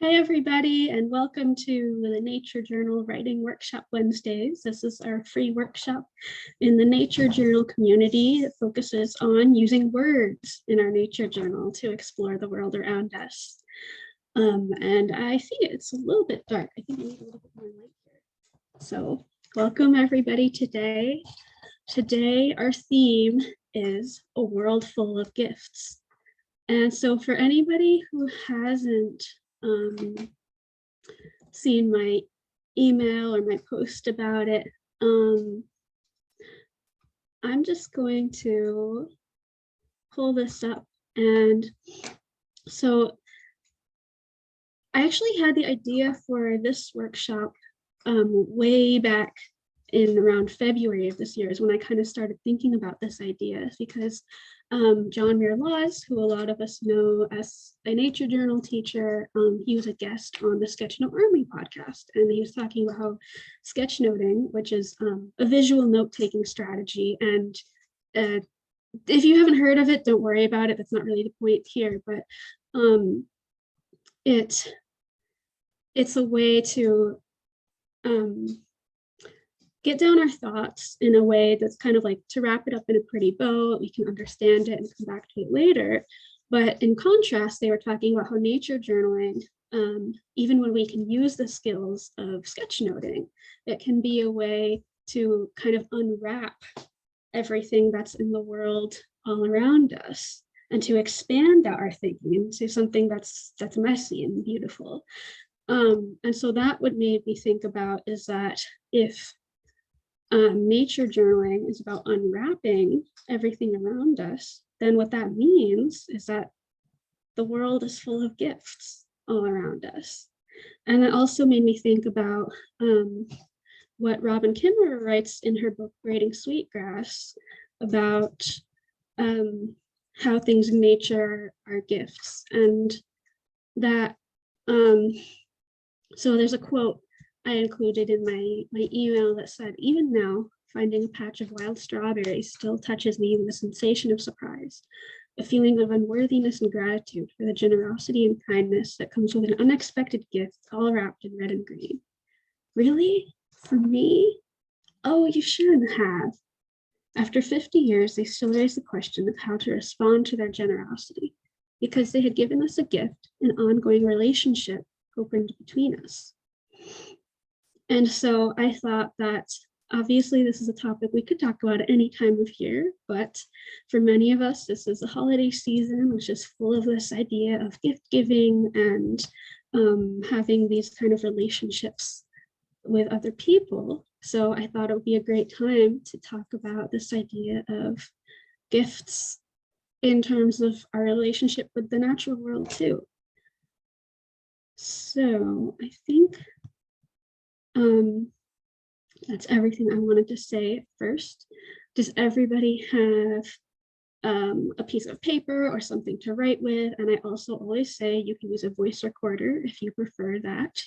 Hi, everybody, and welcome to the Nature Journal Writing Workshop Wednesdays. This is our free workshop in the Nature Journal community. It focuses on using words in our nature journal to explore the world around us. And I see it's a little bit dark. I think I need a little bit more light here. So welcome, everybody, today. Today, our theme is a world full of gifts. And so for anybody who hasn't seen my email or my post about it, I'm just going to pull this up. And so I actually had the idea for this workshop way back in around February of this year is when I kind of started thinking about this idea, because John Muir Laws, who a lot of us know as a nature journal teacher, he was a guest on the Sketchnote Army podcast, and he was talking about how sketchnoting, which is a visual note-taking strategy, and if you haven't heard of it, don't worry about it. That's not really the point here, but it's a way to get down our thoughts in a way that's kind of like to wrap it up in a pretty bow. We can understand it and come back to it later. But in contrast, they were talking about how nature journaling, even when we can use the skills of sketchnoting, it can be a way to kind of unwrap everything that's in the world all around us and to expand our thinking into something that's messy and beautiful. And so that what made me think about is that if nature journaling is about unwrapping everything around us, then what that means is that the world is full of gifts all around us. And it also made me think about what Robin Kimmerer writes in her book, Braiding Sweetgrass, about how things in nature are gifts. And that, so there's a quote I included in my email that said, "Even now, finding a patch of wild strawberries still touches me with a sensation of surprise, a feeling of unworthiness and gratitude for the generosity and kindness that comes with an unexpected gift all wrapped in red and green." Really? For me? Oh, you shouldn't have. After 50 years, they still raise the question of how to respond to their generosity, because they had given us a gift, an ongoing relationship opened between us. And so I thought that obviously this is a topic we could talk about at any time of year, but for many of us, this is a holiday season, which is full of this idea of gift giving and having these kind of relationships with other people. So I thought it would be a great time to talk about this idea of gifts in terms of our relationship with the natural world too. So I think that's everything I wanted to say first. Does everybody have a piece of paper or something to write with? And I also always say you can use a voice recorder if you prefer that.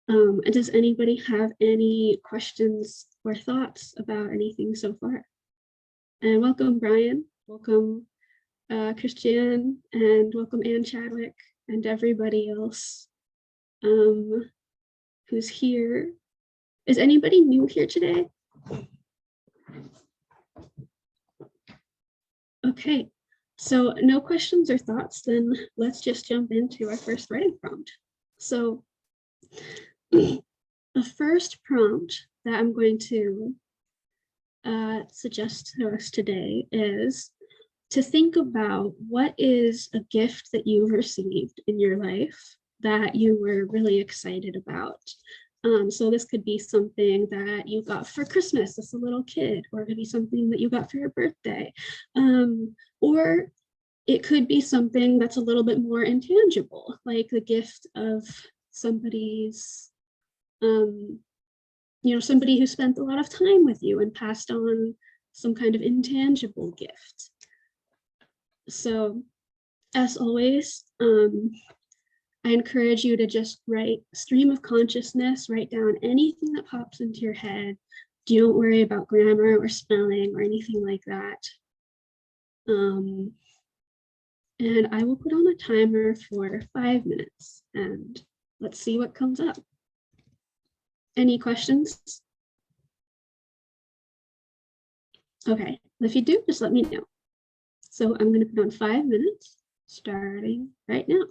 And does anybody have any questions or thoughts about anything so far? And welcome, Brian. Welcome, Christian, and welcome, Ann Chadwick, and everybody else who's here. Is anybody new here today? Okay, so no questions or thoughts, then let's just jump into our first writing prompt. So the first prompt that I'm going to suggest to us today is to think about what is a gift that you've received in your life that you were really excited about. So this could be something that you got for Christmas as a little kid, or it could be something that you got for your birthday. Or it could be something that's a little bit more intangible, like the gift of somebody's, somebody who spent a lot of time with you and passed on some kind of intangible gift. So as always, I encourage you to just write stream of consciousness, write down anything that pops into your head. Don't worry about grammar or spelling or anything like that. And I will put on a timer for 5 minutes and let's see what comes up. Any questions? Okay, if you do, just let me know. So I'm going to put on 5 minutes starting right now.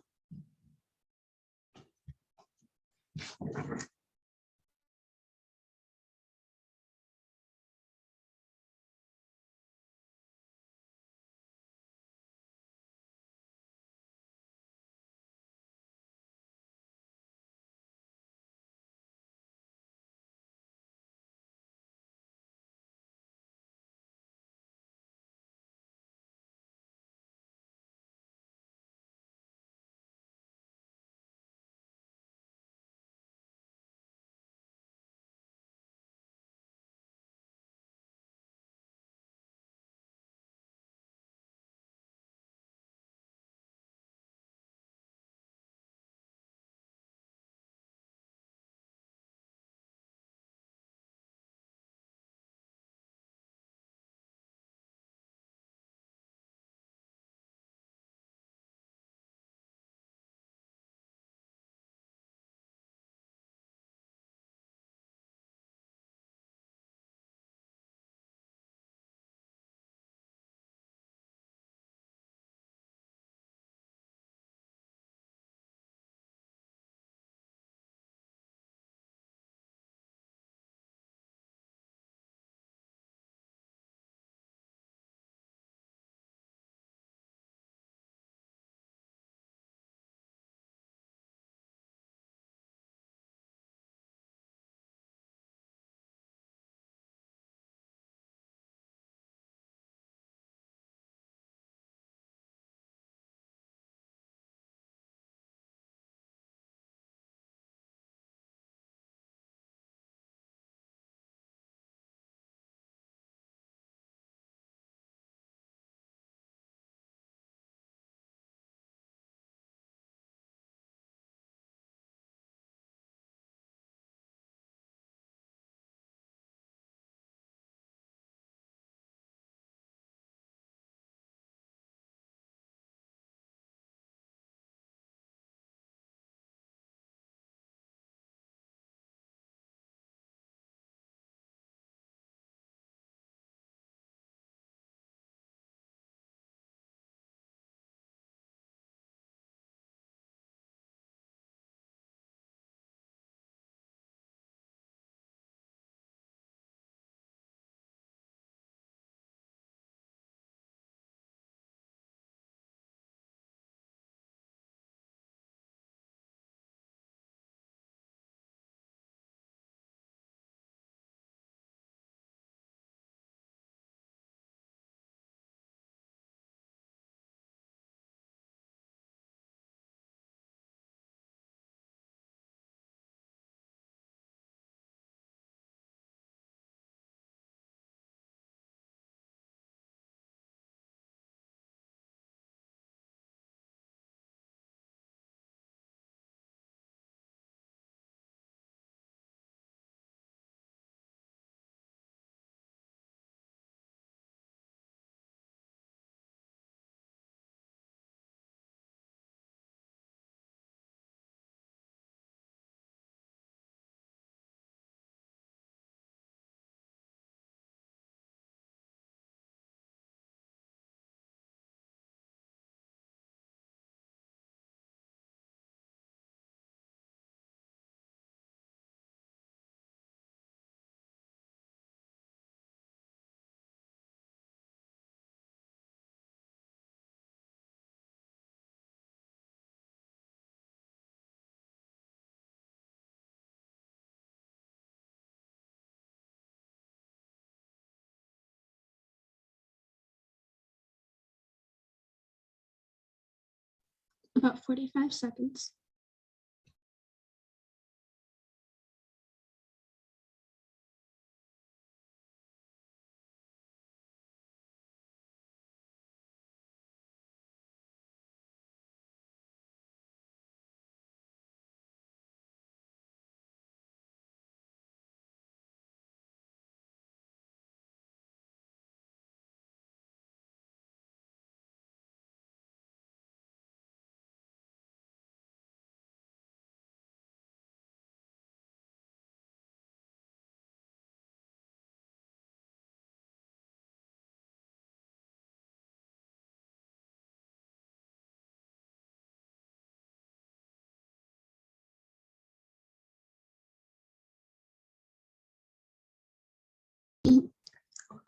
About 45 seconds.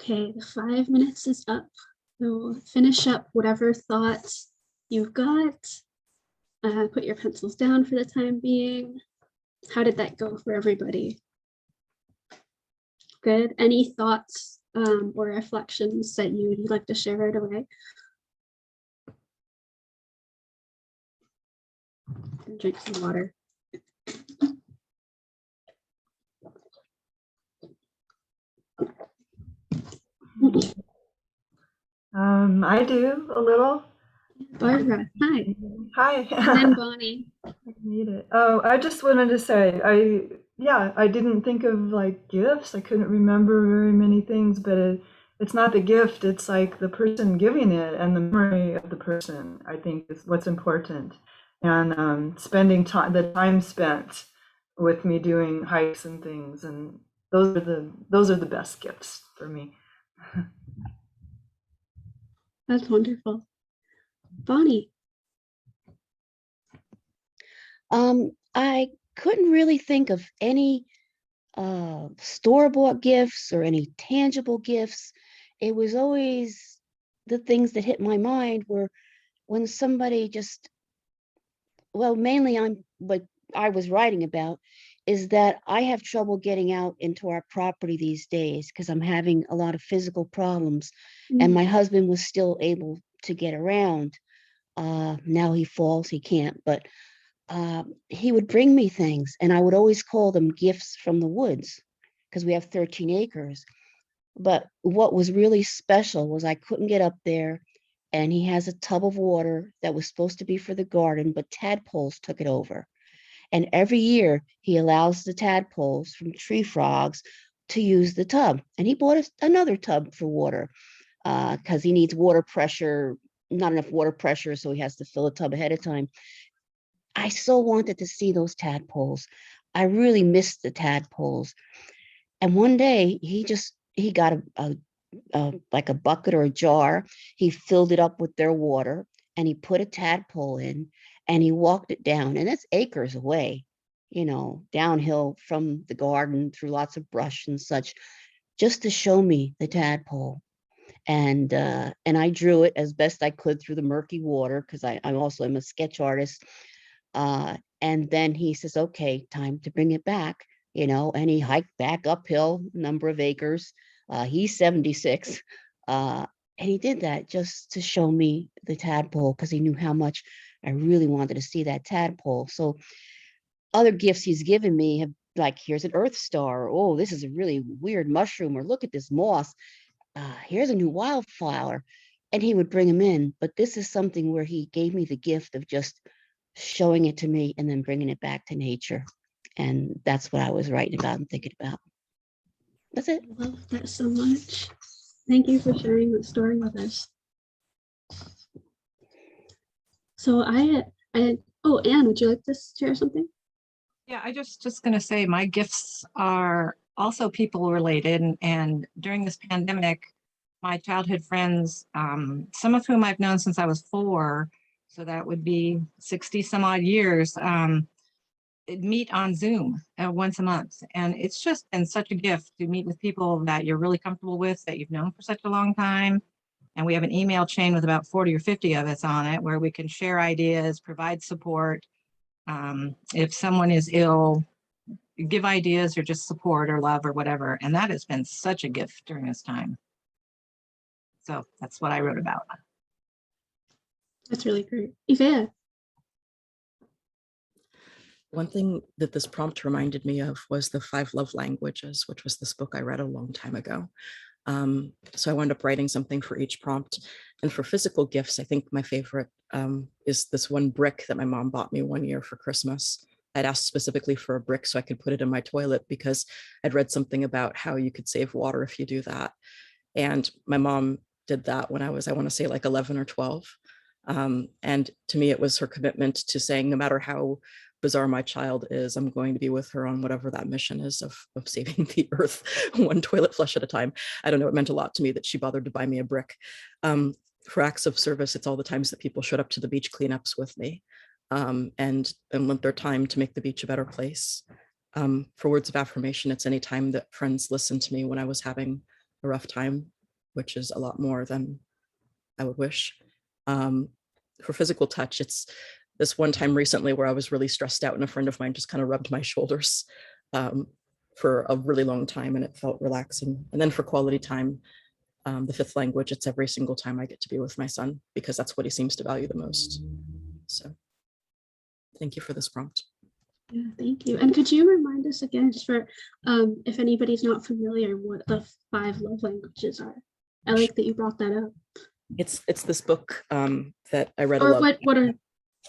Okay, the 5 minutes is up. So finish up whatever thoughts you've got. Put your pencils down for the time being. How did that go for everybody? Good. Any thoughts or reflections that you'd like to share right away? Drink some water. I do a little. Barbara, hi. Hi. And then Bonnie. Need it. Oh, I just wanted to say, I didn't think of like gifts. I couldn't remember very many things, but it's not the gift. It's like the person giving it and the memory of the person, I think is what's important. And spending time, the time spent with me doing hikes and things, and those are the best gifts for me. That's wonderful. Bonnie. I couldn't really think of any store-bought gifts or any tangible gifts. It was always the things that hit my mind were when somebody just, well, mainly what I was writing about is that I have trouble getting out into our property these days because I'm having a lot of physical problems, and my husband was still able to get around. Now he falls, he can't, but he would bring me things, and I would always call them gifts from the woods because we have 13 acres. But what was really special was I couldn't get up there, and he has a tub of water that was supposed to be for the garden, but tadpoles took it over. And every year he allows the tadpoles from tree frogs to use the tub. And he bought us another tub for water because he needs water pressure, not enough water pressure, so he has to fill a tub ahead of time. I so wanted to see those tadpoles. I really missed the tadpoles. And one day he got like a bucket or a jar. He filled it up with their water and he put a tadpole in and he walked it down. And it's acres away, downhill from the garden through lots of brush and such, just to show me the tadpole. And I drew it as best I could through the murky water because I also am a sketch artist. And then he says, okay, time to bring it back, and he hiked back uphill a number of acres. He's 76. And he did that just to show me the tadpole because he knew how much I really wanted to see that tadpole. So other gifts he's given me have, like, here's an earth star. Oh, this is a really weird mushroom, or look at this moss. Here's a new wildflower. And he would bring them in. But this is something where he gave me the gift of just showing it to me and then bringing it back to nature. And that's what I was writing about and thinking about. That's it. I love that so much. Thank you for sharing that story with us. So oh, Anne, would you like to share something? Yeah, I just going to say my gifts are also people related. And during this pandemic, my childhood friends, some of whom I've known since I was 4, so that would be 60 some odd years, meet on Zoom once a month. And it's just been such a gift to meet with people that you're really comfortable with, that you've known for such a long time. And we have an email chain with about 40 or 50 of us on it where we can share ideas, provide support. If someone is ill, give ideas or just support or love or whatever. And that has been such a gift during this time. So that's what I wrote about. That's really great. Yvette. One thing that this prompt reminded me of was the 5 Love Languages, which was this book I read a long time ago. So I wound up writing something for each prompt. And for physical gifts, I think my favorite is this one brick that my mom bought me one year for Christmas. I'd asked specifically for a brick so I could put it in my toilet because I'd read something about how you could save water if you do that. And my mom did that when I was, I want to say, like 11 or 12. And to me, it was her commitment to saying, no matter how bizarre my child is, I'm going to be with her on whatever that mission is of saving the earth one toilet flush at a time. I don't know, it meant a lot to me that she bothered to buy me a brick. For acts of service, it's all the times that people showed up to the beach cleanups with me and lent their time to make the beach a better place. For words of affirmation, it's any time that friends listened to me when I was having a rough time, which is a lot more than I would wish. For physical touch, it's this one time recently where I was really stressed out and a friend of mine just kind of rubbed my shoulders for a really long time, and it felt relaxing. And then for quality time, the fifth language, it's every single time I get to be with my son because that's what he seems to value the most. So thank you for this prompt. Yeah, thank you. And could you remind us again, just for if anybody's not familiar, what the 5 love languages are? I like that you brought that up. It's this book that I read a Or lot. what are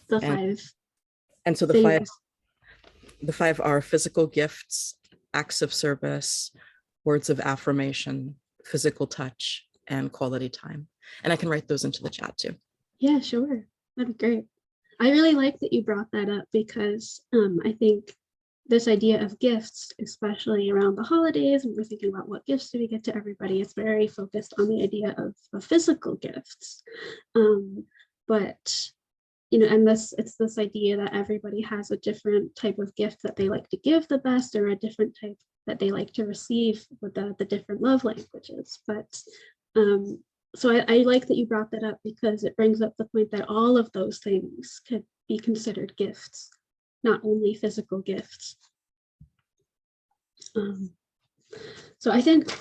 the and, 5 and so things? the five are physical gifts, acts of service, words of affirmation, physical touch, and quality time. And I can write those into the chat too. Yeah, sure. That'd be great. I really like that you brought that up because I think this idea of gifts, especially around the holidays, and we're thinking about what gifts do we get to everybody, it's very focused on the idea of physical gifts. But and it's this idea that everybody has a different type of gift that they like to give the best, or a different type that they like to receive with the different love languages. But so I like that you brought that up because it brings up the point that all of those things could be considered gifts, not only physical gifts. So I think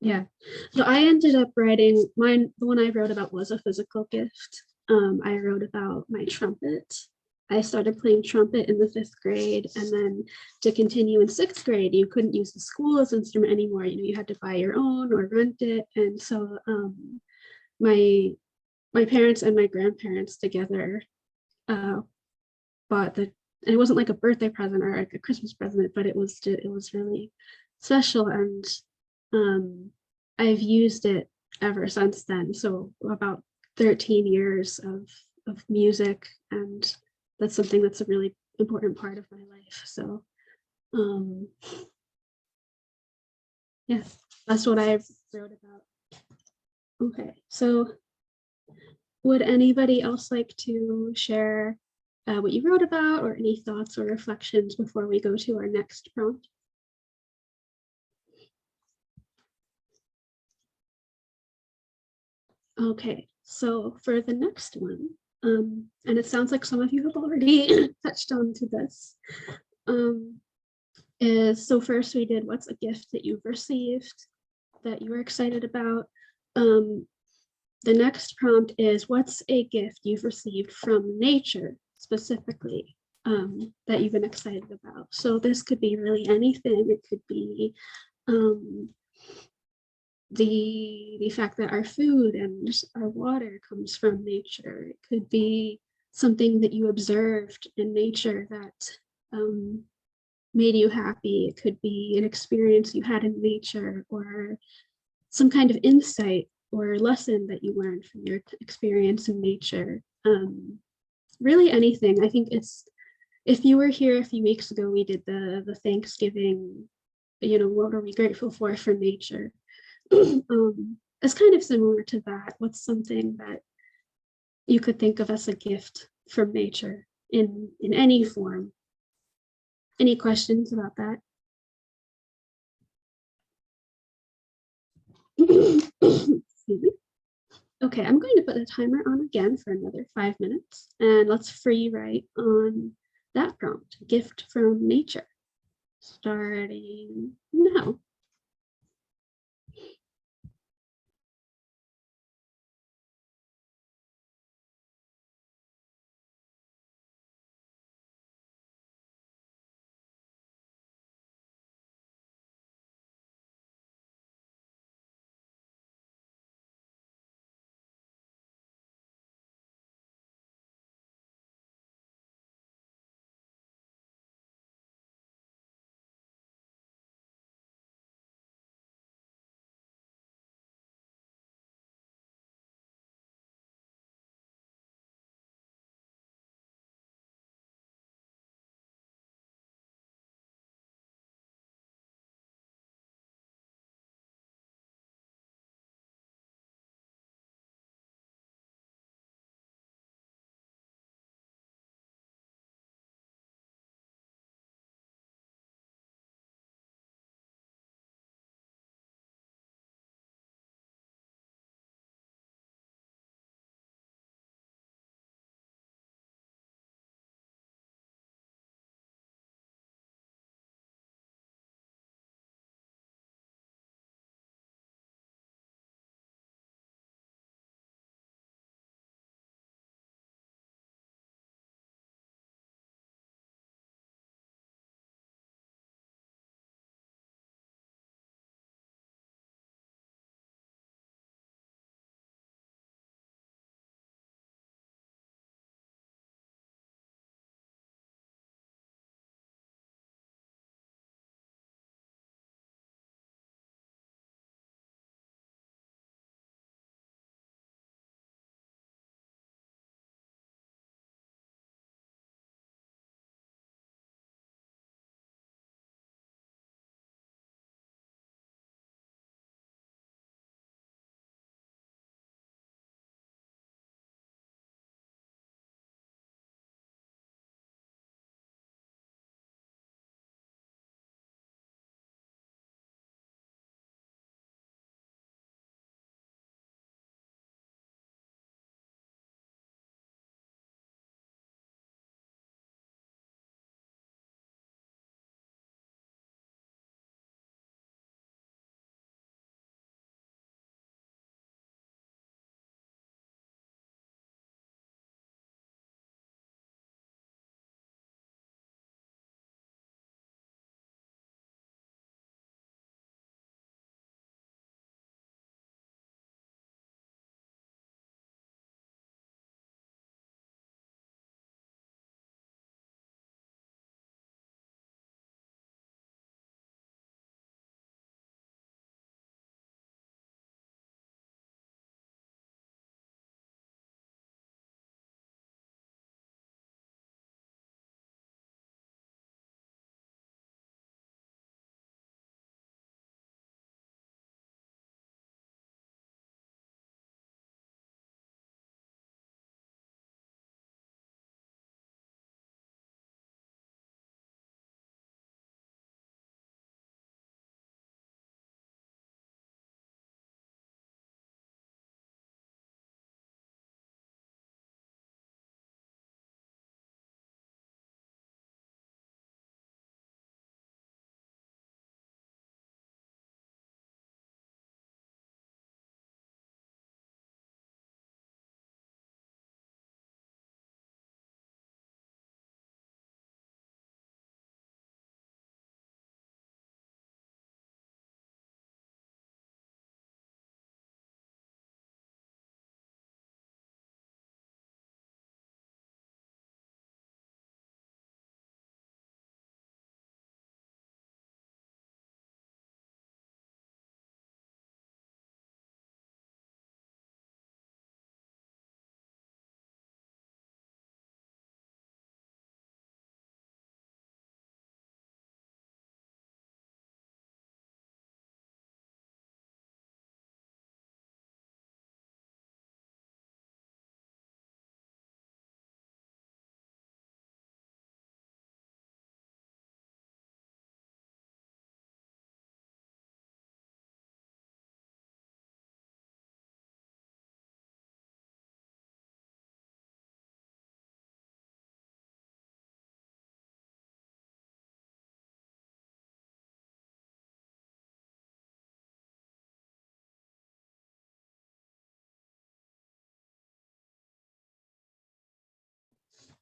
yeah, so I ended up writing mine. The one I wrote about was a physical gift. I wrote about my trumpet. I started playing trumpet in the 5th grade, and then to continue in 6th grade, you couldn't use the school's instrument anymore. You had to buy your own or rent it. And so my parents and my grandparents together bought and it wasn't like a birthday present or like a Christmas present, but it was really special. And I've used it ever since then. So about 13 years of music, and that's something that's a really important part of my life. So yeah, that's what I wrote about. Okay, so would anybody else like to share what you wrote about, or any thoughts or reflections before we go to our next prompt? Okay, so for the next one, and it sounds like some of you have already touched on to this, is so first we did what's a gift that you've received that you were excited about. The next prompt is what's a gift you've received from nature specifically that you've been excited about. So this could be really anything. It could be the fact that our food and our water comes from nature. It could be something that you observed in nature that made you happy. It could be an experience you had in nature, or some kind of insight or lesson that you learned from your experience in nature. Really anything. I think if you were here a few weeks ago, we did the Thanksgiving, what are we grateful for nature? It's kind of similar to that. What's something that you could think of as a gift from nature in any form? Any questions about that? Excuse me. Okay, I'm going to put the timer on again for another 5 minutes, and let's free write on that prompt, gift from nature, starting now.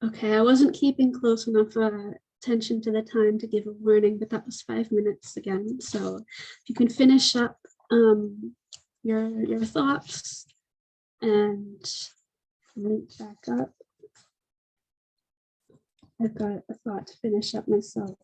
Okay, I wasn't keeping close enough attention to the time to give a warning, but that was 5 minutes again. So if you can finish up your thoughts and link back up. I've got a thought to finish up myself.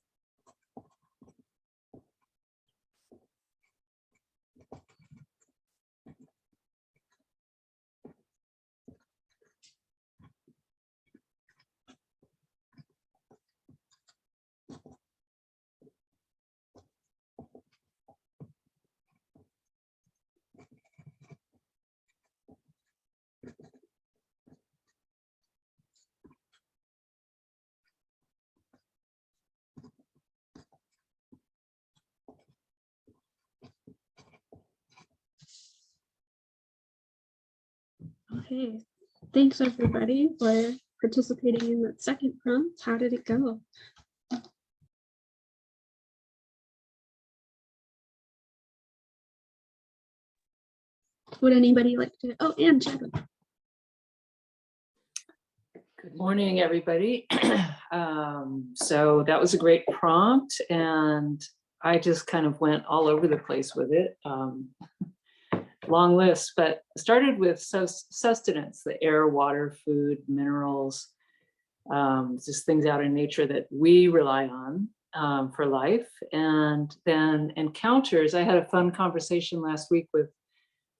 Okay, thanks everybody for participating in that second prompt. How did it go? Would anybody like to? Oh, and Chadwick. Good morning, everybody. So that was a great prompt, and I just kind of went all over the place with it. Long list, but started with sustenance, the air, water, food, minerals, just things out in nature that we rely on for life. And then encounters. I had a fun conversation last week with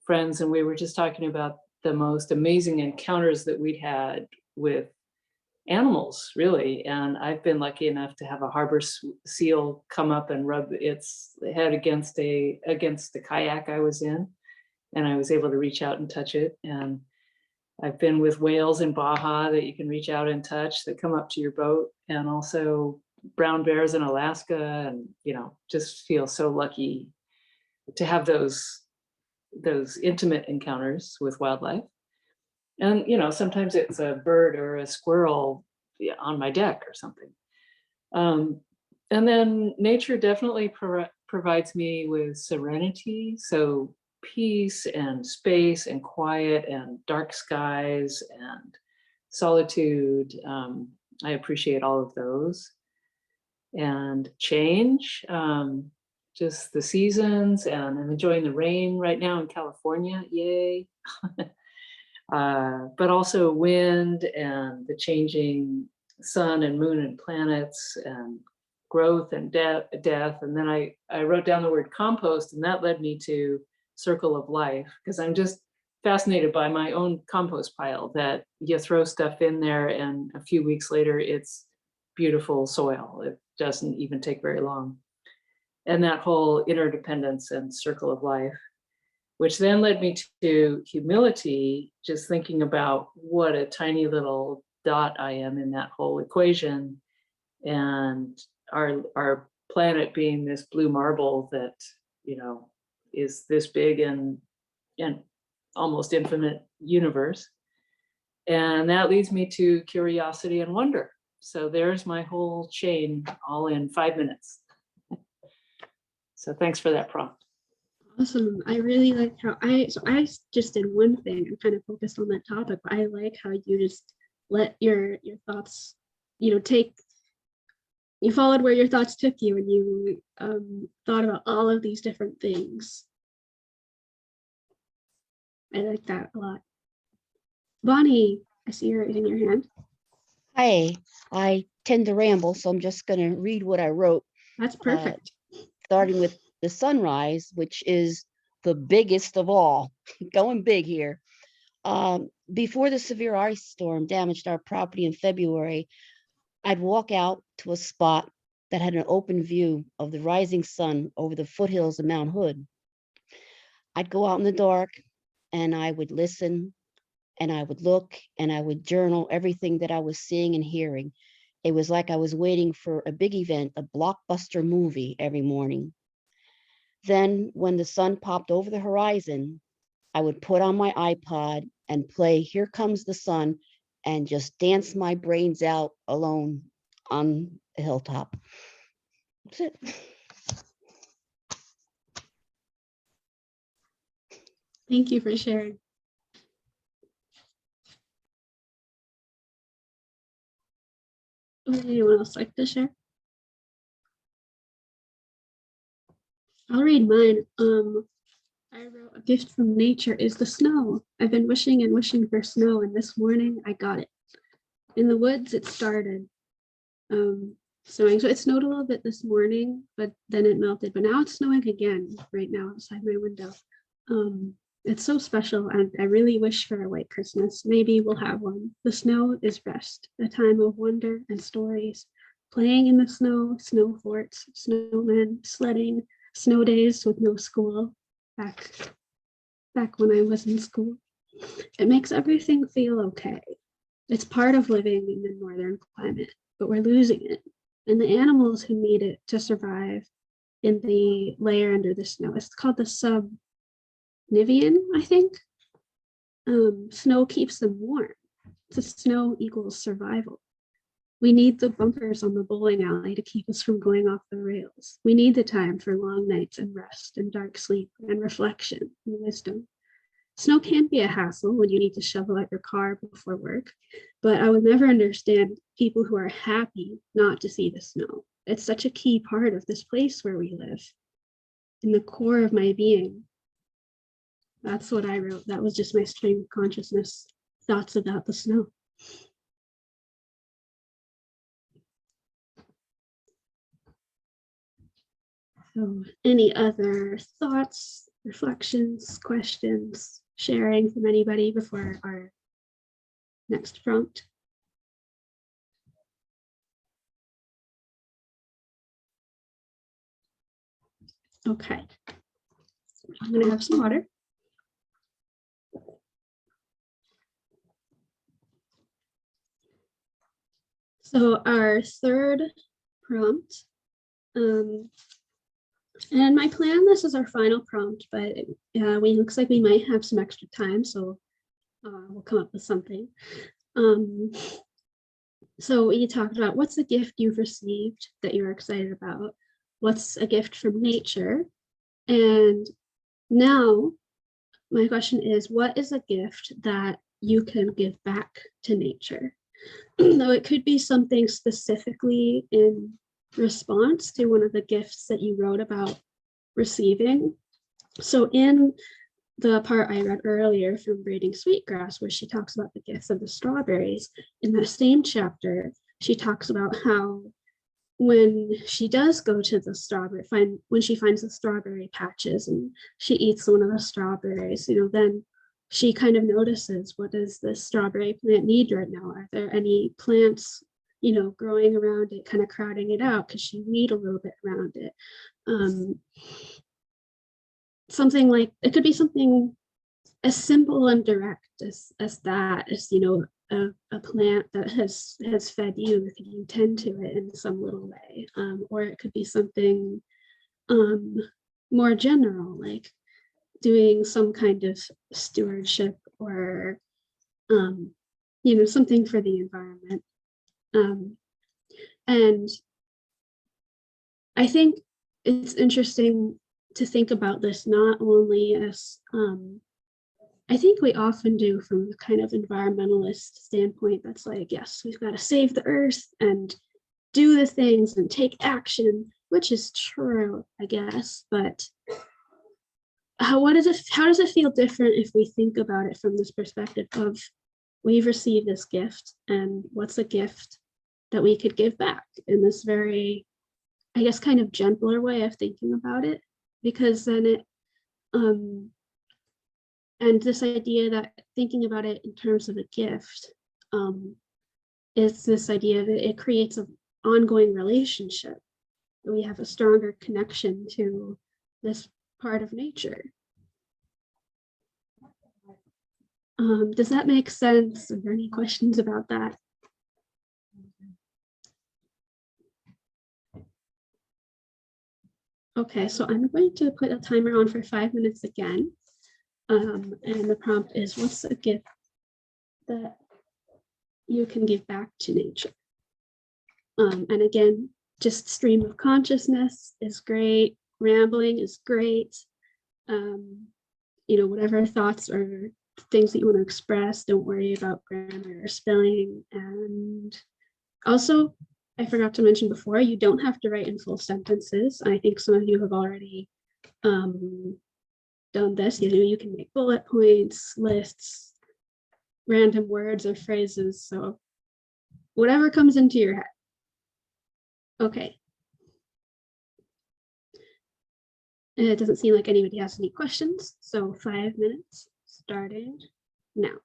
friends, and we were just talking about the most amazing encounters that we'd had with animals, really. And I've been lucky enough to have a harbor seal come up and rub its head against the kayak I was in, and I was able to reach out and touch it. And I've been with whales in Baja that you can reach out and touch that come up to your boat, and also brown bears in Alaska, and just feel so lucky to have those intimate encounters with wildlife. And sometimes it's a bird or a squirrel on my deck or something. And then nature definitely provides me with serenity. So peace and space and quiet and dark skies and solitude. I appreciate all of those. And change, just the seasons, and I'm enjoying the rain right now in California, yay. But also wind and the changing sun and moon and planets and growth and death. And then I wrote down the word compost, and that led me to circle of life, because I'm just fascinated by my own compost pile, that you throw stuff in there and a few weeks later it's beautiful soil. It doesn't even take very long. And that whole interdependence and circle of life, which then led me to humility, just thinking about what a tiny little dot I am in that whole equation, and our planet being this blue marble that is this big and almost infinite universe. And that leads me to curiosity and wonder. So there's my whole chain, all in 5 minutes. So thanks for that prompt. Awesome. I really like how I just did one thing and kind of focused on that topic, but I like how you just let your thoughts, you followed where your thoughts took you, and you thought about all of these different things. I like that a lot. Bonnie, I see you're raising your hand. Hi, I tend to ramble, so I'm just going to read what I wrote. That's perfect. Starting with the sunrise, which is the biggest of all, going big here. Before the severe ice storm damaged our property in February, I'd walk out to a spot that had an open view of the rising sun over the foothills of Mount Hood. I'd go out in the dark and I would listen and I would look and I would journal everything that I was seeing and hearing. It was like I was waiting for a big event, a blockbuster movie every morning. Then when the sun popped over the horizon, I would put on my iPod and play Here Comes the Sun and just dance my brains out alone on the hilltop. That's it. Thank you for sharing. Would anyone else like to share? I'll read mine. I wrote, a gift from nature is the snow. I've been wishing and wishing for snow, and this morning I got it. In the woods, it started snowing. So it snowed a little bit this morning, but then it melted. But now it's snowing again right now outside my window. It's so special, and I really wish for a white Christmas. Maybe we'll have one. The snow is rest, a time of wonder and stories. Playing in the snow, snow forts, snowmen, sledding, snow days with no school. Back when I was in school. It makes everything feel okay. It's part of living in the northern climate, but we're losing it. And the animals who need it to survive in the layer under the snow, it's called the subnivean, I think. Snow keeps them warm. So snow equals survival. We need the bumpers on the bowling alley to keep us from going off the rails. We need the time for long nights and rest and dark sleep and reflection and wisdom. Snow can be a hassle when you need to shovel out your car before work, but I will never understand people who are happy not to see the snow. It's such a key part of this place where we live, in the core of my being. That's what I wrote. That was just my stream of consciousness thoughts about the snow. So, any other thoughts, reflections, questions, sharing from anybody before our next prompt? Okay, I'm gonna have some water. So our third prompt, and my plan, this is our final prompt, but looks like we might have some extra time, so we'll come up with something. So we talked about what's a gift you've received that you're excited about, what's a gift from nature, and now my question is, what is a gift that you can give back to nature? Though it could be something specifically in response to one of the gifts that you wrote about receiving. So in the part I read earlier from Braiding Sweetgrass, where she talks about the gifts of the strawberries, in that same chapter, she talks about how when she does go to the when she finds the strawberry patches and she eats one of the strawberries, then she kind of notices, what does this strawberry plant need right now? Are there any plants, growing around it, kind of crowding it out? Because she weed a little bit around it. Something like, it could be something as simple and direct as that, as a plant that has fed you, if you tend to it in some little way, or it could be something more general, like doing some kind of stewardship, or something for the environment. And I think it's interesting to think about this not only as I think we often do from the kind of environmentalist standpoint that's like, yes, we've got to save the earth and do the things and take action, which is true, I guess, but how does it feel different if we think about it from this perspective of, we've received this gift, and what's a gift that we could give back, in this very, I guess, kind of gentler way of thinking about it? Because then it and this idea that thinking about it in terms of a gift is this idea that it creates an ongoing relationship. We have a stronger connection to this part of nature. Does that make sense? Are there any questions about that? Okay, so I'm going to put a timer on for 5 minutes again. And the prompt is, what's a gift that you can give back to nature? And again, just stream of consciousness is great. Rambling is great. Whatever thoughts or things that you want to express, don't worry about grammar or spelling. And also, I forgot to mention before, you don't have to write in full sentences. I think some of you have already done this. You can make bullet points, lists, random words or phrases. So whatever comes into your head. Okay. And it doesn't seem like anybody has any questions. So 5 minutes starting now.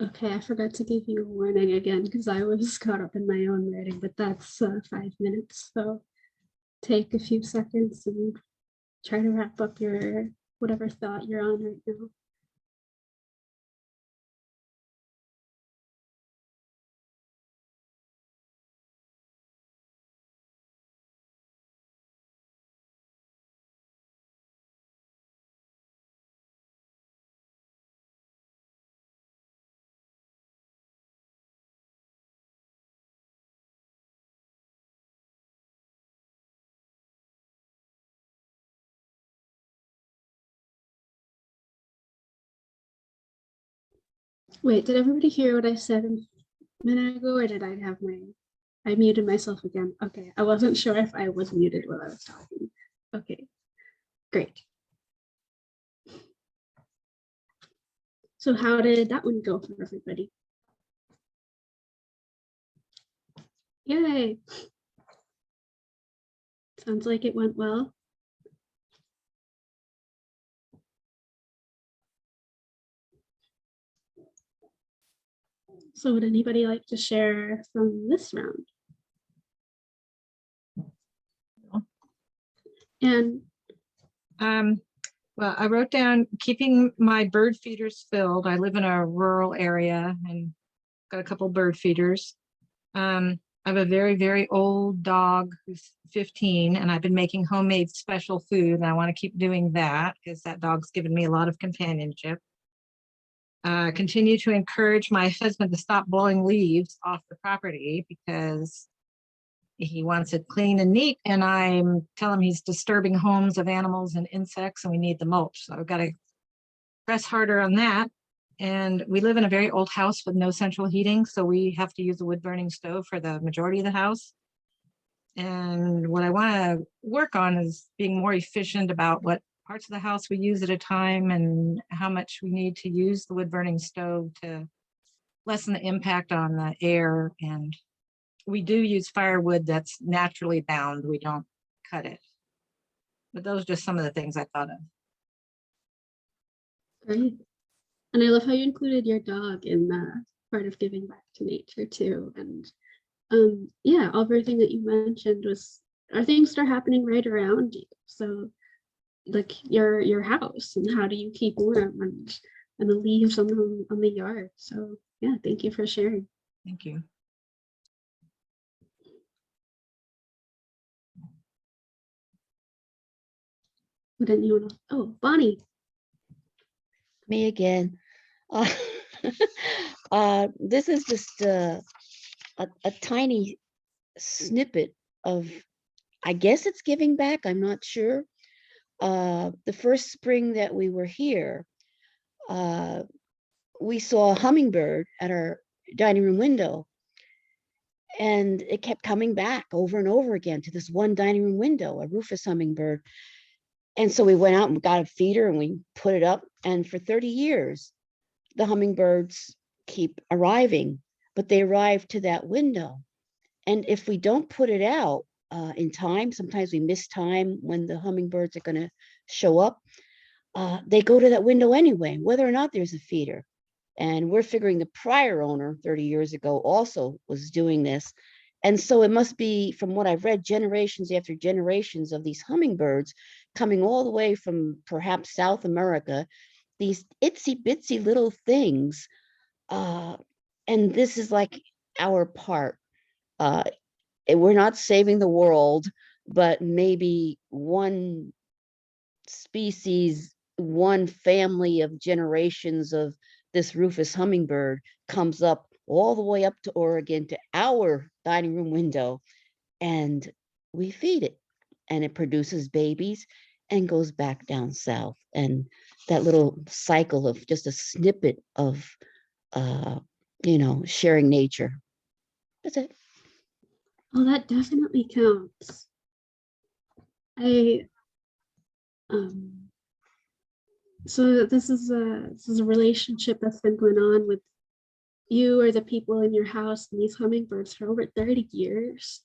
Okay, I forgot to give you a warning again because I was caught up in my own writing, but that's 5 minutes. So take a few seconds and try to wrap up your whatever thought you're on right now. Wait, did everybody hear what I said a minute ago, or did I have I muted myself again? Okay, I wasn't sure if I was muted while I was talking. Okay, great. So how did that one go for everybody? Yay. Sounds like it went well. So would anybody like to share from this round? And Well, I wrote down keeping my bird feeders filled. I live in a rural area and got a couple bird feeders. I have a very, very old dog who's 15, and I've been making homemade special food, and I want to keep doing that because that dog's given me a lot of companionship. Continue to encourage my husband to stop blowing leaves off the property because he wants it clean and neat, and I'm telling him he's disturbing homes of animals and insects, and we need the mulch. So I've got to press harder on that. And we live in a very old house with no central heating, so we have to use a wood burning stove for the majority of the house. And what I want to work on is being more efficient about what parts of the house we use at a time and how much we need to use the wood burning stove to lessen the impact on the air. And we do use firewood that's naturally bound. We don't cut it. But those are just some of the things I thought of. great. And I love how you included your dog in the part of giving back to nature too. And yeah, everything that you mentioned are things that are happening right around you. So like your house, and how do you keep warm, and the leaves on the yard. So yeah, thank you for sharing. Thank you. Would anyone else? Oh, Bonnie. Me again. Uh, this is just a tiny snippet of, I guess it's giving back. I'm not sure. The first spring that we were here, we saw a hummingbird at our dining room window, and it kept coming back over and over again to this one dining room window, a rufous hummingbird. And so we went out and got a feeder and we put it up, and for 30 years, the hummingbirds keep arriving, but they arrive to that window. And if we don't put it out in time, sometimes we miss time when the hummingbirds are going to show up. They go to that window anyway, whether or not there's a feeder. And we're figuring the prior owner 30 years ago also was doing this. And so it must be, from what I've read, generations after generations of these hummingbirds coming all the way from perhaps South America, these itsy bitsy little things. And this is like our part. We're not saving the world, but maybe one species, one family of generations of this rufous hummingbird comes up all the way up to Oregon to our dining room window, and we feed it, and it produces babies and goes back down south. And that little cycle of just a snippet of sharing nature. That's it. Oh, that definitely counts. So this is a relationship that's been going on with you or the people in your house and these hummingbirds for over 30 years.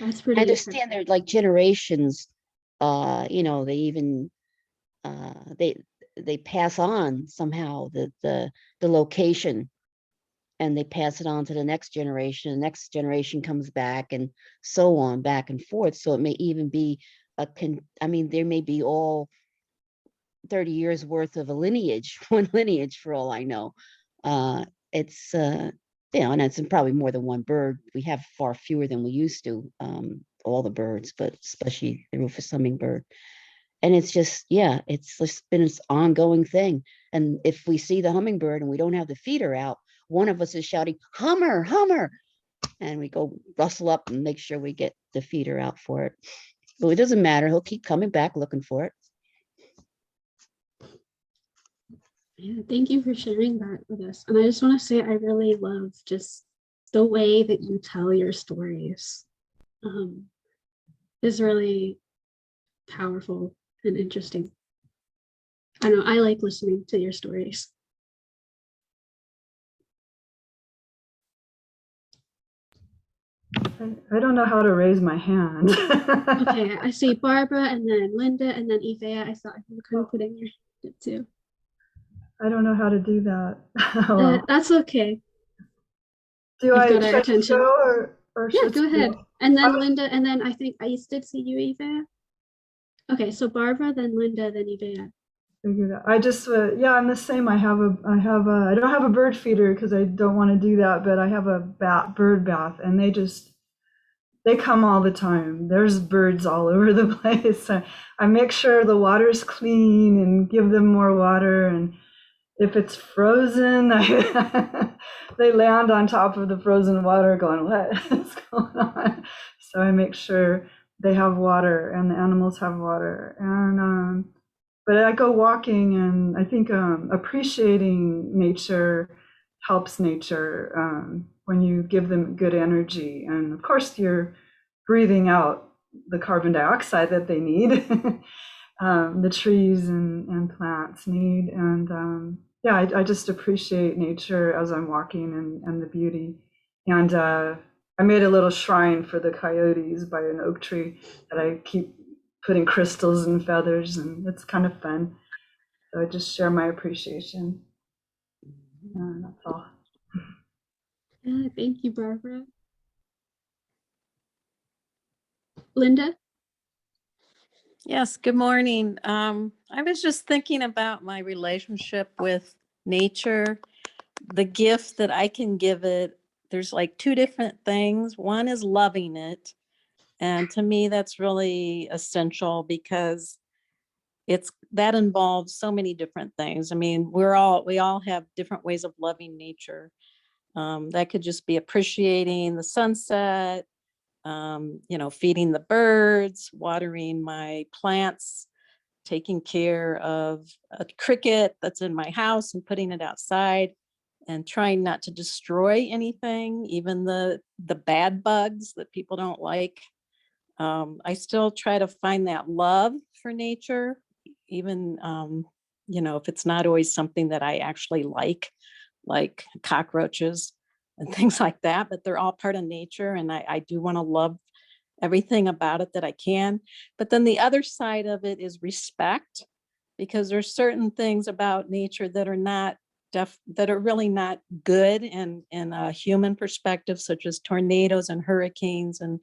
That's pretty I understand they're like generations. They even they pass on somehow the location, and they pass it on to the next generation. The next generation comes back, and so on, back and forth. So it may even be I mean, there may be all 30 years worth of a lineage, one lineage for all I know. It's you know, and it's probably more than one bird. We have far fewer than we used to, all the birds, but especially the rufous hummingbird. And it's just, yeah, it's just been this ongoing thing. And if we see the hummingbird and we don't have the feeder out, one of us is shouting, "Hummer, Hummer," and we go rustle up and make sure we get the feeder out for it. But it doesn't matter. He'll keep coming back looking for it. Yeah, thank you for sharing that with us. And I just want to say I really love just the way that you tell your stories. Is really powerful and interesting. I know I like listening to your stories. I don't know how to raise my hand. Okay, I see Barbara and then Linda and then Ivea. I thought you were kind of putting your hand up too. I don't know how to do that. Well, That's okay. do You've I got our should I attention. go or Yeah, should go someone ahead. else? And then Linda, and then I think I did see you, Ivea. Okay, so Barbara, then Linda, then Ivea. Figure that. I just yeah, I'm the same. I don't have a bird feeder because I don't want to do that, but I have a bird bath, and they come all the time. There's birds all over the place. I make sure the water's clean and give them more water. And if it's frozen, they land on top of the frozen water going, "What is going on?" So I make sure they have water and the animals have water. And but I go walking, and I think appreciating nature helps nature when you give them good energy. And of course, you're breathing out the carbon dioxide that they need, the trees and plants need. And yeah, I just appreciate nature as I'm walking and the beauty. And I made a little shrine for the coyotes by an oak tree that I keep putting crystals and feathers, and it's kind of fun. So I just share my appreciation. That's all. Yeah, thank you, Barbara. Linda? Yes, good morning. I was just thinking about my relationship with nature, the gift that I can give it. There's like two different things. One is loving it. And to me, that's really essential because that involves so many different things. I mean, we all have different ways of loving nature. That could just be appreciating the sunset, feeding the birds, watering my plants, taking care of a cricket that's in my house and putting it outside, and trying not to destroy anything, even the bad bugs that people don't like. I still try to find that love for nature, even if it's not always something that I actually like cockroaches and things like that, but they're all part of nature, and I do want to love everything about it that I can. But then the other side of it is respect, because there's certain things about nature that are really not good in a human perspective, such as tornadoes and hurricanes and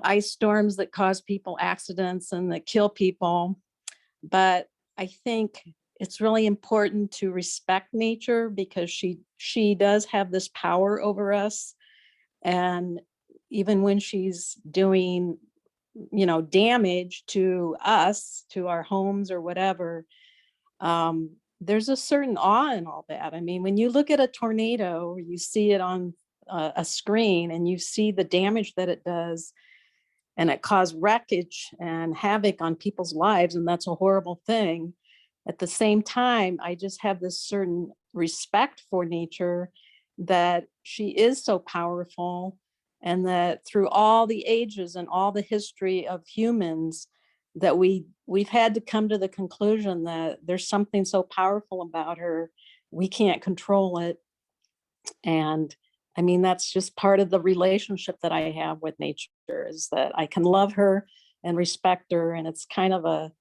ice storms that cause people accidents and that kill people. But I think it's really important to respect nature because she does have this power over us. And even when she's doing, damage to us, to our homes or whatever, there's a certain awe in all that. I mean, when you look at a tornado, or you see it on a screen and you see the damage that it does, and it caused wreckage and havoc on people's lives, and that's a horrible thing. At the same time, I just have this certain respect for nature, that she is so powerful, and that through all the ages and all the history of humans, that we've had to come to the conclusion that there's something so powerful about her, we can't control it. And I mean, that's just part of the relationship that I have with nature, is that I can love her and respect her. And it's kind of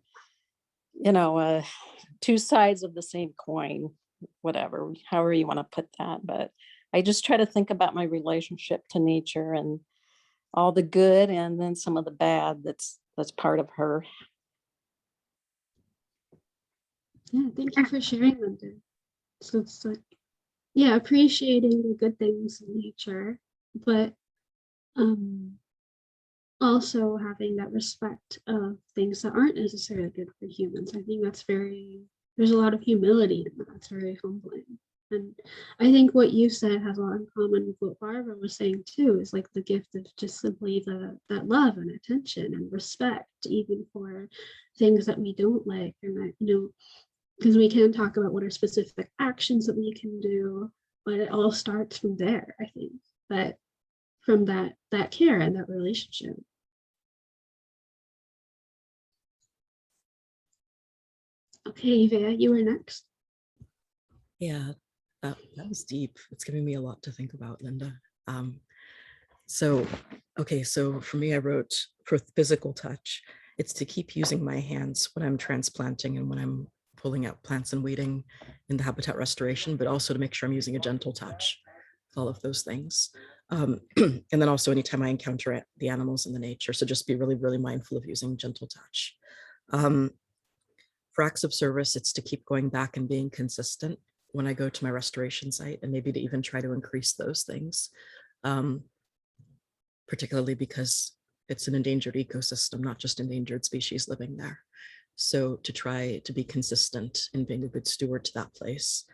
you know, two sides of the same coin, whatever, however you want to put that. But I just try to think about my relationship to nature and all the good and then some of the bad that's part of her. Yeah, thank you for sharing, Linda. So it's like, yeah, appreciating the good things in nature, but also having that respect of things that aren't necessarily good for humans. I think that's there's a lot of humility in that. That's very humbling. And I think what you said has a lot in common with what Barbara was saying too, is like the gift of just simply that love and attention and respect, even for things that we don't like. And that, because we can talk about what are specific actions that we can do, but it all starts from there, I think. But from that care and that relationship. Okay, Eva, you were next. Yeah, that was deep. It's giving me a lot to think about, Linda. Okay, so for me, I wrote for physical touch, it's to keep using my hands when I'm transplanting and when I'm pulling out plants and weeding in the habitat restoration, but also to make sure I'm using a gentle touch, all of those things. And then also anytime I encounter the animals in the nature, so just be really, really mindful of using gentle touch. For acts of service, it's to keep going back and being consistent when I go to my restoration site, and maybe to even try to increase those things, particularly because it's an endangered ecosystem, not just endangered species living there. So to try to be consistent in being a good steward to that place,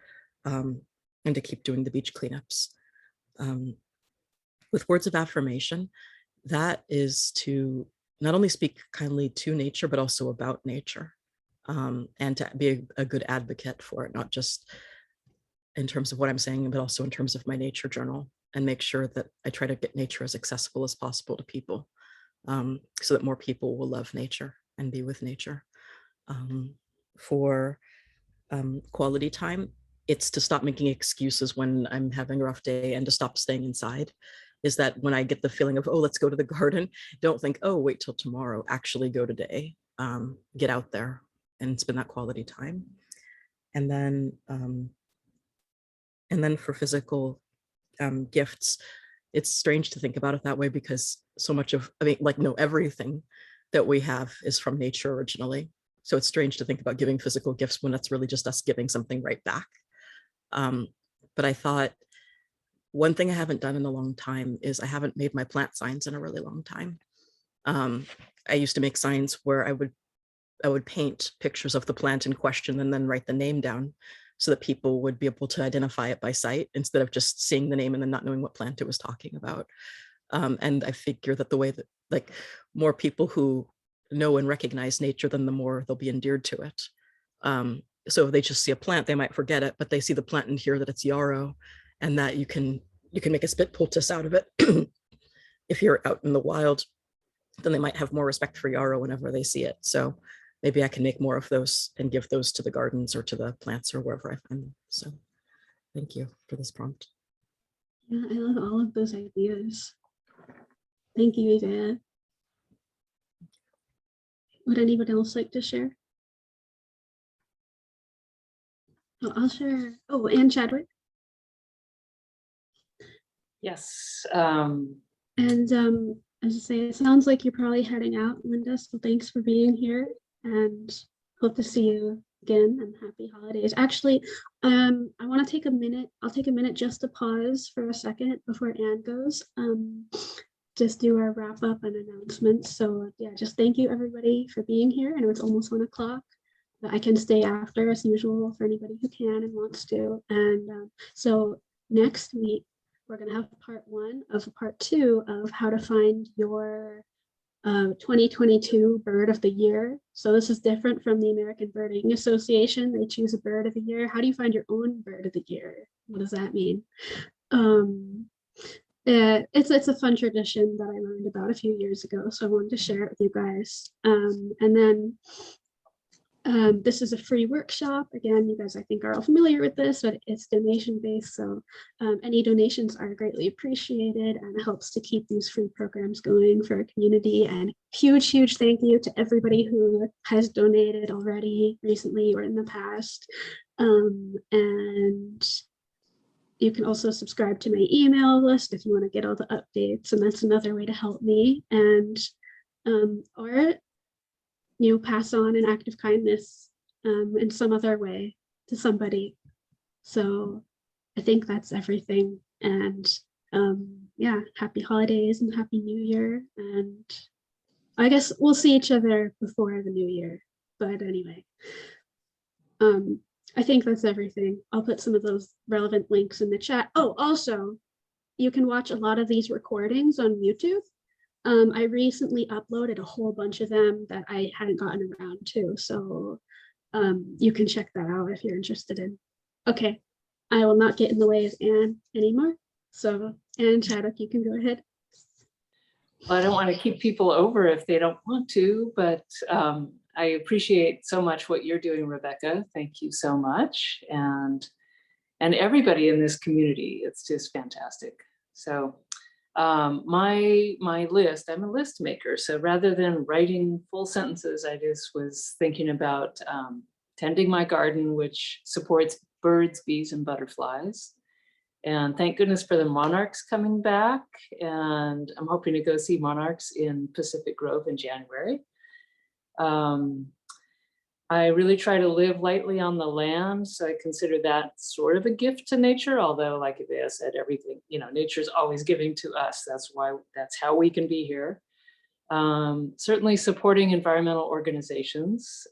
and to keep doing the beach cleanups. With words of affirmation, that is to not only speak kindly to nature, but also about nature, and to be a good advocate for it, not just in terms of what I'm saying, but also in terms of my nature journal, and make sure that I try to get nature as accessible as possible to people, so that more people will love nature and be with nature. For quality time, it's to stop making excuses when I'm having a rough day and to stop staying inside. Is that when I get the feeling of, oh, let's go to the garden, don't think, oh, wait till tomorrow, actually go today, get out there and spend that quality time. And then for physical gifts, it's strange to think about it that way, because so much of, everything that we have is from nature originally. So it's strange to think about giving physical gifts when it's really just us giving something right back. But I thought one thing I haven't done in a long time is I haven't made my plant signs in a really long time. I used to make signs where I would paint pictures of the plant in question and then write the name down so that people would be able to identify it by sight instead of just seeing the name and then not knowing what plant it was talking about. And I figure that the way that more people who know and recognize nature, then the more they'll be endeared to it. So if they just see a plant, they might forget it, but they see the plant and hear that it's yarrow, and that you can make a spit poultice out of it. If you're out in the wild, then they might have more respect for yarrow whenever they see it. So maybe I can make more of those and give those to the gardens or to the plants or wherever I find them. So thank you for this prompt. Yeah, I love all of those ideas. Thank you, Eva. Would anyone else like to share? Oh, I'll share. Oh, and Chadwick. Yes. And as I say, it sounds like you're probably heading out, Linda. So thanks for being here, and hope to see you again. And happy holidays. Actually, I want to take a minute. I'll take a minute just to pause for a second before Anne goes. Just do our wrap up and announcements. So yeah, just thank you everybody for being here. I know it's almost 1 o'clock. But I can stay after as usual for anybody who can and wants to. And so next week, we're going to have part 1 of part 2 of how to find your 2022 bird of the year. So this is different from the American Birding Association. They choose a bird of the year. How do you find your own bird of the year? What does that mean? It's a fun tradition that I learned about a few years ago. So I wanted to share it with you guys. And then This is a free workshop. Again, you guys, I think, are all familiar with this, but it's donation-based. So any donations are greatly appreciated, and it helps to keep these free programs going for our community. And huge, huge thank you to everybody who has donated already, recently, or in the past. And you can also subscribe to my email list if you want to get all the updates, and that's another way to help me. And or pass on an act of kindness in some other way to somebody. So I think that's everything. And yeah, happy holidays and happy new year. And I guess we'll see each other before the new year. But anyway, I think that's everything. I'll put some of those relevant links in the chat. Oh, also, you can watch a lot of these recordings on YouTube. I recently uploaded a whole bunch of them that I hadn't gotten around to. So you can check that out if you're interested in. Okay, I will not get in the way of Anne anymore. So Anne, Chadwick, you can go ahead. Well, I don't want to keep people over if they don't want to, but I appreciate so much what you're doing, Rebecca. Thank you so much. And everybody in this community, it's just fantastic. So my list, I'm a list maker. So rather than writing full sentences, I just was thinking about tending my garden, which supports birds, bees, and butterflies. And thank goodness for the monarchs coming back. And I'm hoping to go see monarchs in Pacific Grove in January. I really try to live lightly on the land. So I consider that sort of a gift to nature, although like Ivea said, everything, nature's always giving to us. That's how we can be here. Certainly supporting environmental organizations,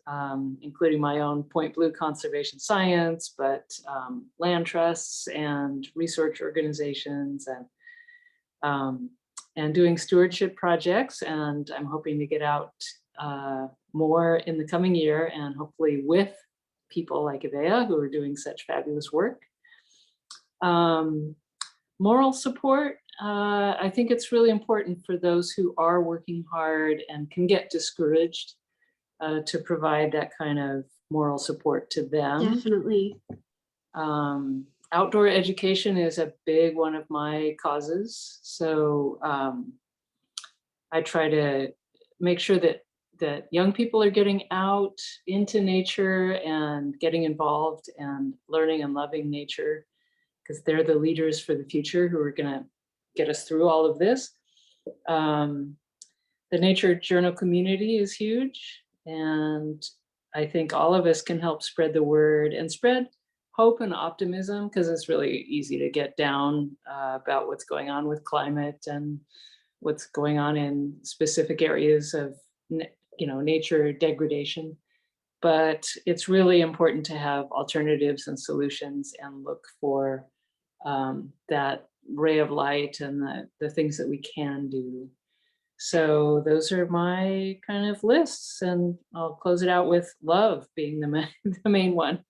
including my own Point Blue Conservation Science, but land trusts and research organizations, and doing stewardship projects. And I'm hoping to get out more in the coming year, and hopefully with people like Ivea who are doing such fabulous work. Moral support. I think it's really important for those who are working hard and can get discouraged to provide that kind of moral support to them. Definitely. Outdoor education is a big one of my causes. So I try to make sure that young people are getting out into nature and getting involved and learning and loving nature, because they're the leaders for the future who are going to get us through all of this. The Nature Journal community is huge, and I think all of us can help spread the word and spread hope and optimism, because it's really easy to get down about what's going on with climate and what's going on in specific areas of nature degradation. But it's really important to have alternatives and solutions and look for that ray of light and the things that we can do. So those are my kind of lists, and I'll close it out with love being the main one.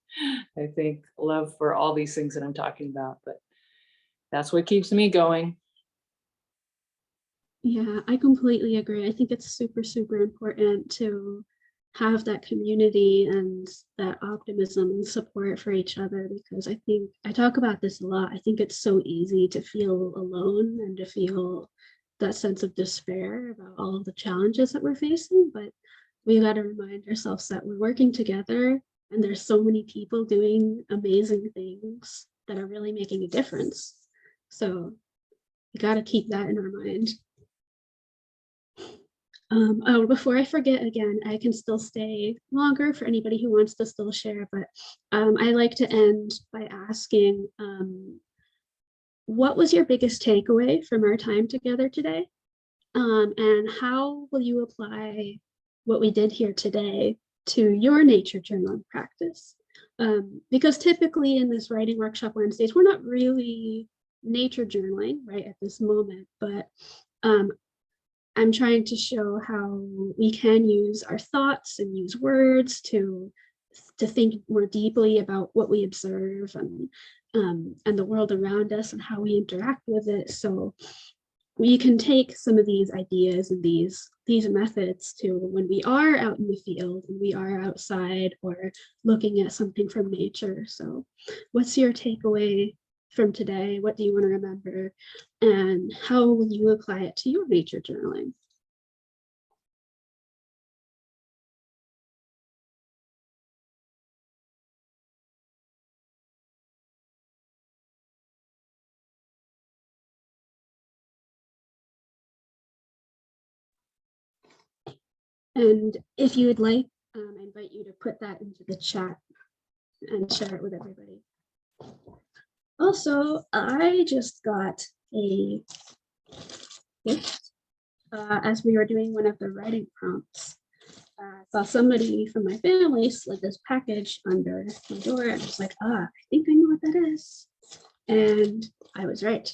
I think love for all these things that I'm talking about, but that's what keeps me going. Yeah, I completely agree. I think it's super, super important to have that community and that optimism and support for each other, because I think I talk about this a lot. I think it's so easy to feel alone and to feel that sense of despair about all of the challenges that we're facing, but we got to remind ourselves that we're working together, and there's so many people doing amazing things that are really making a difference. So we got to keep that in our mind. Oh, before I forget again, I can still stay longer for anybody who wants to still share, but I like to end by asking, what was your biggest takeaway from our time together today? And how will you apply what we did here today to your nature journaling practice? Because typically in this writing workshop Wednesdays, we're not really nature journaling right at this moment, but I'm trying to show how we can use our thoughts and use words to think more deeply about what we observe and the world around us and how we interact with it. So we can take some of these ideas and these methods to when we are out in the field and we are outside or looking at something from nature. So what's your takeaway from today? What do you want to remember? And how will you apply it to your nature journaling? And if you would like, I invite you to put that into the chat and share it with everybody. Also, I just got a gift as we were doing one of the writing prompts. Saw somebody from my family slid this package under my door and I was like, I think I know what that is. And I was right.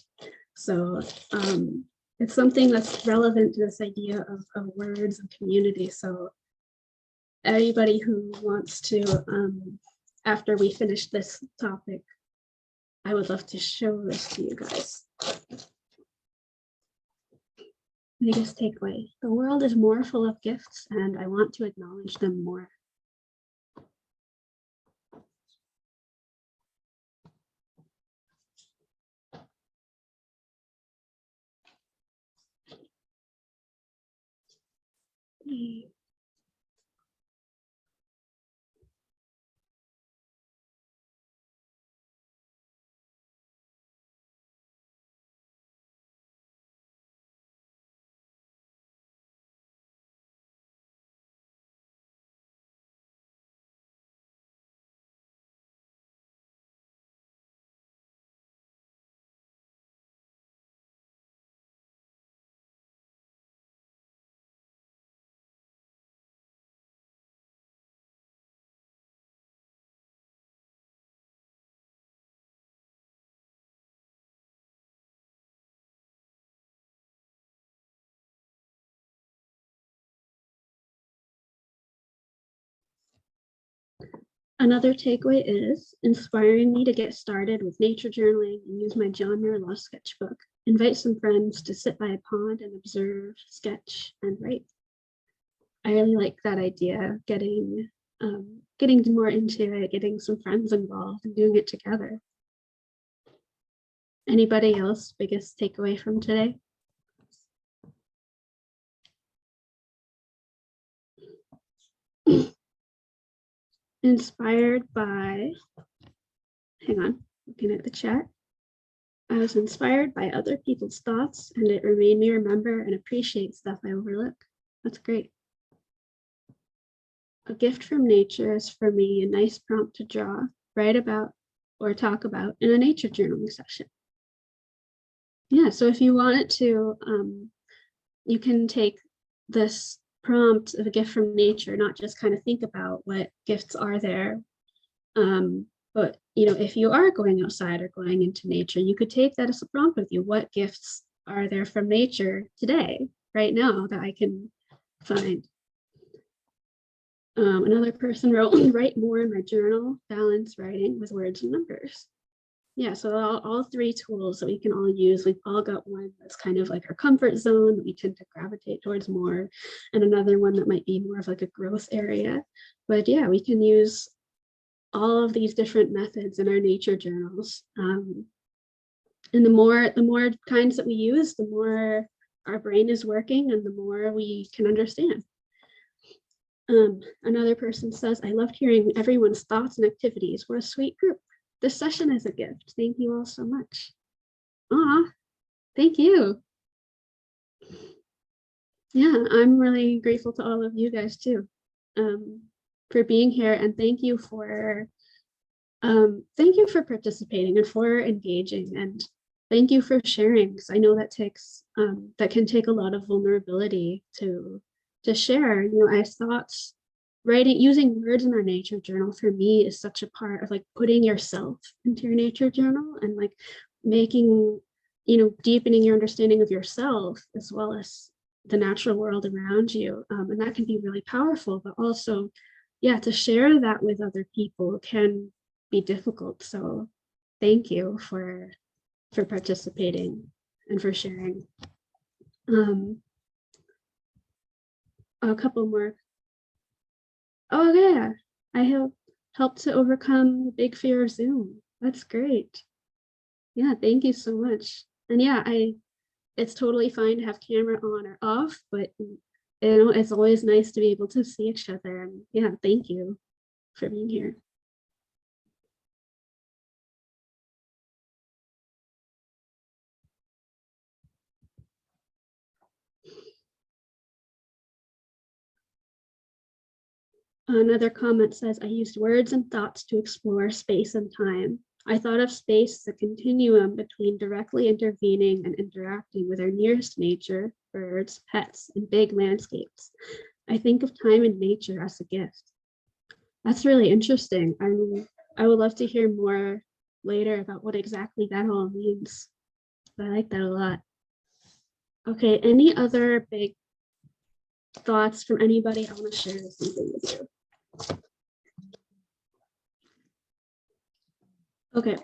So it's something that's relevant to this idea of words and community. So anybody who wants to, after we finish this topic, I would love to show this to you guys. Biggest takeaway: the world is more full of gifts, and I want to acknowledge them more. Another takeaway is inspiring me to get started with nature journaling and use my John Muir Law sketchbook. Invite some friends to sit by a pond and observe, sketch, and write. I really like that idea, getting more into it, getting some friends involved and doing it together. Anybody else biggest takeaway from today? Inspired by, hang on, looking at the chat. I was inspired by other people's thoughts and it made me remember and appreciate stuff I overlook. That's great. A gift from nature is for me a nice prompt to draw, write about, or talk about in a nature journaling session. Yeah, so if you wanted to, you can take this prompt of a gift from nature, not just kind of think about what gifts are there, but if you are going outside or going into nature, you could take that as a prompt with you. What gifts are there from nature today, right now, that I can find? Another person wrote, write more in my journal, balance writing with words and numbers. Yeah, so all three tools that we can all use, we've all got one that's kind of like our comfort zone that we tend to gravitate towards more, and another one that might be more of like a growth area. But yeah, we can use all of these different methods in our nature journals. And the more kinds that we use, the more our brain is working and the more we can understand. Another person says, I loved hearing everyone's thoughts and activities. What a sweet group. This session is a gift. Thank you all so much. Thank you. Yeah, I'm really grateful to all of you guys too, for being here, and thank you for participating and for engaging, and thank you for sharing, because I know that can take a lot of vulnerability to share. As thoughts, writing, using words in our nature journal for me is such a part of like putting yourself into your nature journal and like making, deepening your understanding of yourself as well as the natural world around you. And that can be really powerful, but also, yeah, to share that with other people can be difficult. So thank you for participating and for sharing. A couple more. Oh yeah, I have helped to overcome the big fear of Zoom. That's great. Yeah, thank you so much. And yeah, it's totally fine to have camera on or off, but it's always nice to be able to see each other. And yeah, thank you for being here. Another comment says, I used words and thoughts to explore space and time. I thought of space as a continuum between directly intervening and interacting with our nearest nature, birds, pets, and big landscapes. I think of time and nature as a gift. That's really interesting. I would love to hear more later about what exactly that all means. I like that a lot. Okay, any other big thoughts from anybody? I want to share something with you. Okay,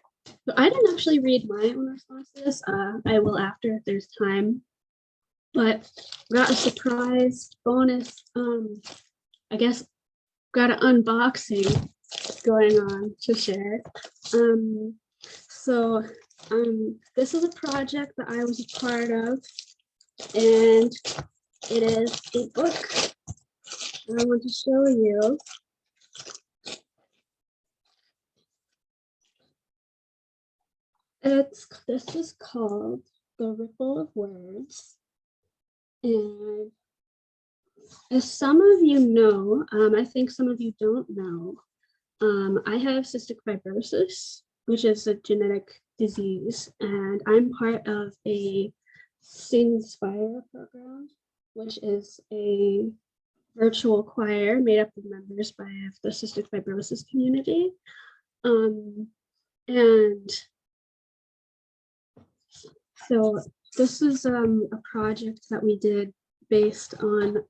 so I didn't actually read my own responses. I will after if there's time. But got a surprise bonus. I guess got an unboxing going on to share. So this is a project that I was a part of, and it is a book I want to show you. This is called The Ripple of Words. And as some of you know, I think some of you don't know, I have cystic fibrosis, which is a genetic disease, and I'm part of a Singspire program, which is a virtual choir made up of members by the cystic fibrosis community. And so this is a project that we did based on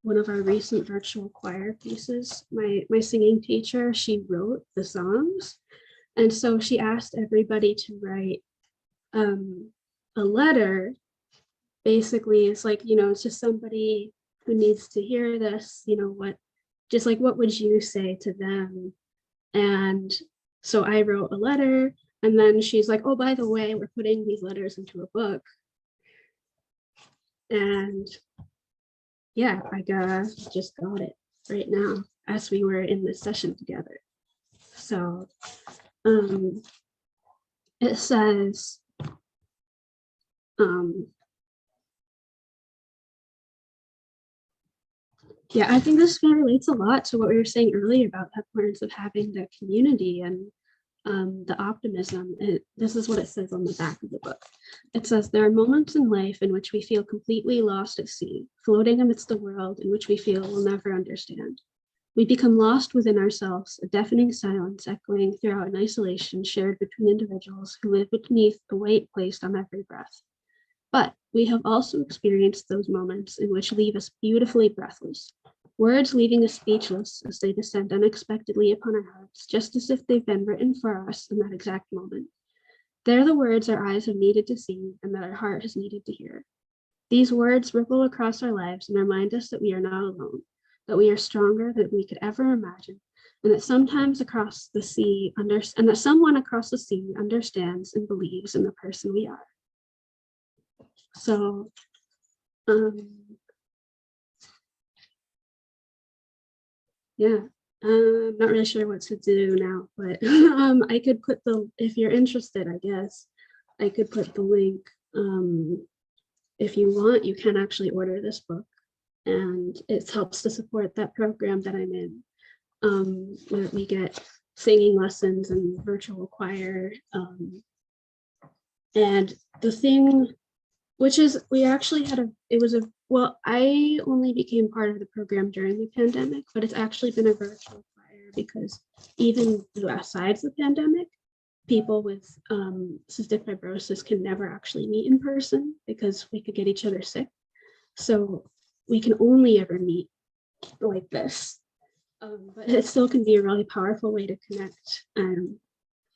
one of our recent virtual choir pieces. My singing teacher, she wrote the songs. And so she asked everybody to write a letter. Basically, it's like, it's just somebody who needs to hear this, what would you say to them? And so I wrote a letter, and then she's like, oh, by the way, we're putting these letters into a book. And yeah, I just got it right now as we were in this session together. So it says, yeah, I think this relates a lot to what we were saying earlier about the importance of having the community and the optimism. This is what it says on the back of the book. It says, there are moments in life in which we feel completely lost at sea, floating amidst a world in which we feel we'll never understand. We become lost within ourselves, a deafening silence echoing throughout an isolation shared between individuals who live beneath a weight placed on every breath. But we have also experienced those moments in which leave us beautifully breathless, words leaving us speechless as they descend unexpectedly upon our hearts, just as if they've been written for us in that exact moment. They're the words our eyes have needed to see and that our heart has needed to hear. These words ripple across our lives and remind us that we are not alone, that we are stronger than we could ever imagine, and that sometimes across the sea, and that someone across the sea understands and believes in the person we are. So, yeah, I'm not really sure what to do now, but I could put if you're interested, I guess, I could put the link. If you want, you can actually order this book, and it helps to support that program that I'm in, where we get singing lessons and virtual choir. And the thing, which is, we actually had I only became part of the program during the pandemic, but it's actually been a virtual choir because even besides the pandemic, people with cystic fibrosis can never actually meet in person because we could get each other sick. So we can only ever meet like this. But it still can be a really powerful way to connect.